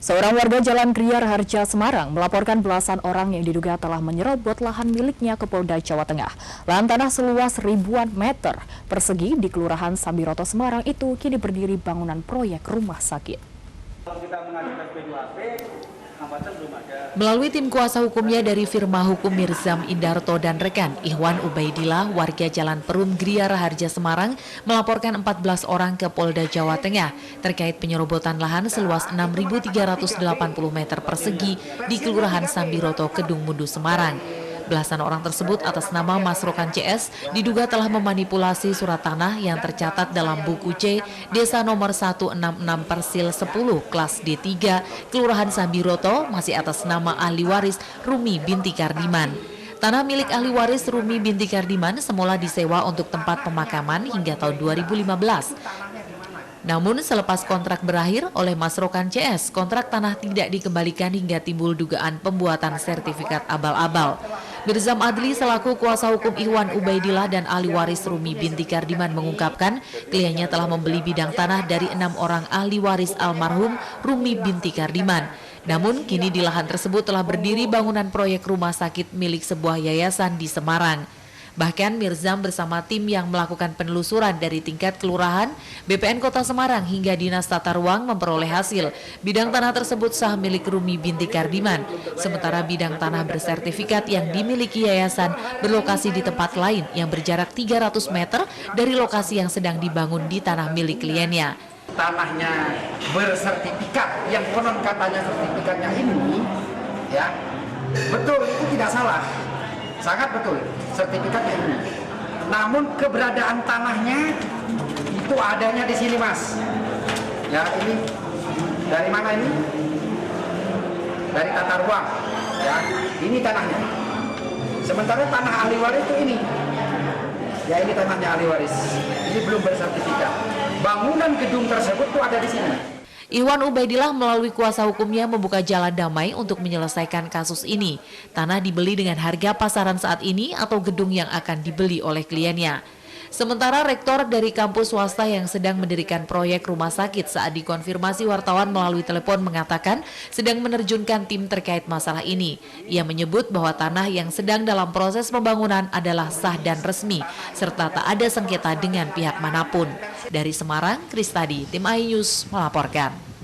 Seorang warga Jalan Gria Raharja, Semarang melaporkan belasan orang yang diduga telah menyerobot lahan miliknya ke Polda Jawa Tengah. Lahan tanah seluas ribuan meter persegi di Kelurahan Sambiroto, Semarang itu kini berdiri bangunan proyek rumah sakit. Kalau kita mengajukan P2AP, hambatan belum ada. Melalui tim kuasa hukumnya dari firma hukum Mirzam Indarto dan rekan, Ihwan Ubaidillah, warga Jalan Perum Gria Raharja, Semarang, melaporkan 14 orang ke Polda Jawa Tengah terkait penyerobotan lahan seluas 6.380 meter persegi di Kelurahan Sambiroto, Kedung Mundu, Semarang. Belasan orang tersebut atas nama Masrokan CS diduga telah memanipulasi surat tanah yang tercatat dalam buku C Desa nomor 166 Persil 10 kelas D3 Kelurahan Sambiroto masih atas nama ahli waris Rumi binti Kardiman. Tanah milik ahli waris Rumi binti Kardiman semula disewa untuk tempat pemakaman hingga tahun 2015. Namun selepas kontrak berakhir oleh Masrokan CS, kontrak tanah tidak dikembalikan hingga timbul dugaan pembuatan sertifikat abal-abal. Mirzam Adli selaku kuasa hukum Ihwan Ubaidillah dan ahli waris Rumi binti Kardiman mengungkapkan kliennya telah membeli bidang tanah dari 6 orang ahli waris almarhum Rumi binti Kardiman. Namun kini di lahan tersebut telah berdiri bangunan proyek rumah sakit milik sebuah yayasan di Semarang. Bahkan Mirzam bersama tim yang melakukan penelusuran dari tingkat kelurahan, BPN Kota Semarang hingga Dinas Tata Ruang memperoleh hasil bidang tanah tersebut sah milik Rumi binti Kardiman. Sementara bidang tanah bersertifikat yang dimiliki yayasan berlokasi di tempat lain yang berjarak 300 meter dari lokasi yang sedang dibangun di tanah milik kliennya. Tanahnya bersertifikat yang konon katanya sertifikatnya ini, ya betul, itu tidak salah. Sangat betul, sertifikatnya ini. Namun keberadaan tanahnya itu adanya di sini, Mas. Ya, ini dari mana ini? Dari Tata Ruang. Ya, ini tanahnya. Sementara tanah ahli waris itu ini. Ya, ini tanahnya ahli waris. Ini belum bersertifikat. Bangunan gedung tersebut itu ada di sini. Ihwan Ubaidillah melalui kuasa hukumnya membuka jalan damai untuk menyelesaikan kasus ini. Tanah dibeli dengan harga pasaran saat ini atau gedung yang akan dibeli oleh kliennya. Sementara rektor dari kampus swasta yang sedang mendirikan proyek rumah sakit saat dikonfirmasi wartawan melalui telepon mengatakan sedang menerjunkan tim terkait masalah ini. Ia menyebut bahwa tanah yang sedang dalam proses pembangunan adalah sah dan resmi, serta tak ada sengketa dengan pihak manapun. Dari Semarang, Kristadi, Tim iNews melaporkan.